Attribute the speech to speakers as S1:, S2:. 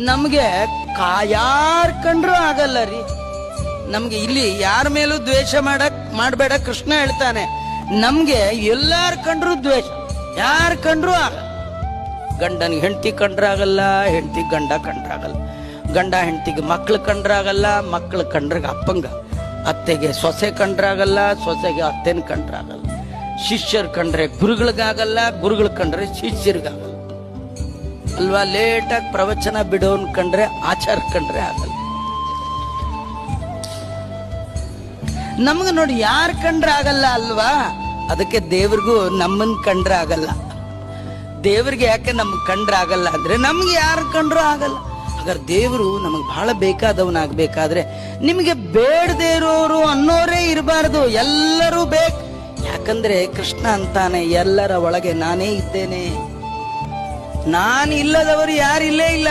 S1: ನಮ್ಗೆ ಯಾರ್ ಕಂಡ್ರು ಆಗಲ್ಲ ರೀ. ನಮ್ಗೆ ಇಲ್ಲಿ ಯಾರ ಮೇಲೂ ದ್ವೇಷ ಮಾಡಬೇಡ ಕೃಷ್ಣ ಹೇಳ್ತಾನೆ. ನಮ್ಗೆ ಎಲ್ಲಾರ್ ಕಂಡ್ರು ದ್ವೇಷ, ಯಾರ್ ಕಂಡ್ರು ಆಗಲ್ಲ. ಗಂಡನಿಗೆ ಹೆಂಡತಿ ಕಂಡ್ರಾಗಲ್ಲ, ಹೆಂಡತಿ ಗಂಡ ಕಂಡ್ರಾಗಲ್ಲ, ಗಂಡ ಹೆಂಡತಿಗೆ ಮಕ್ಳು ಕಂಡ್ರಾಗಲ್ಲ, ಮಕ್ಳು ಕಂಡ್ರಿಗೆ ಅಪ್ಪಂಗ, ಅತ್ತೆಗೆ ಸೊಸೆ ಕಂಡ್ರಾಗಲ್ಲ, ಸೊಸೆಗೆ ಅತ್ತೆನ ಕಂಡ್ರಾಗಲ್ಲ, ಶಿಷ್ಯರ್ ಕಂಡ್ರೆ ಗುರುಗಳಿಗಾಗಲ್ಲ, ಗುರುಗಳು ಕಂಡ್ರೆ ಶಿಷ್ಯರಿಗಾಗಲ್ಲ ಅಲ್ವಾ. ಲೇಟಾಗಿ ಪ್ರವಚನ ಬಿಡೋನ್ ಕಂಡ್ರೆ ಆಚಾರ ಕಂಡ್ರೆ ಆಗಲ್ಲ. ನಮ್ಗೆ ನೋಡಿ ಯಾರ್ ಕಂಡ್ರೆ ಆಗಲ್ಲ ಅಲ್ವಾ. ಅದಕ್ಕೆ ದೇವ್ರಿಗೂ ನಮ್ಮನ್ ಕಂಡ್ರೆ ಆಗಲ್ಲ. ದೇವ್ರಿಗೆ ಯಾಕೆ ನಮ್ಗೆ ಕಂಡ್ರೆ ಆಗಲ್ಲ ಅಂದ್ರೆ ನಮ್ಗೆ ಯಾರು ಕಂಡ್ರು ಆಗಲ್ಲ. ಹಾಗಾದ್ರೆ ದೇವರು ನಮಗ್ ಬಹಳ ಬೇಕಾದವನಾಗ್ಬೇಕಾದ್ರೆ ನಿಮಗೆ ಬೇಡದೇ ಇರೋರು ಅನ್ನೋರೇ ಇರಬಾರ್ದು, ಎಲ್ಲರೂ ಬೇಕು. ಯಾಕಂದ್ರೆ ಕೃಷ್ಣ ಅಂತಾನೆ, ಎಲ್ಲರ ಒಳಗೆ ನಾನೇ ಇದ್ದೇನೆ, ನಾನಿಲ್ಲದವರು ಯಾರಿಲ್ಲೇ ಇಲ್ಲ.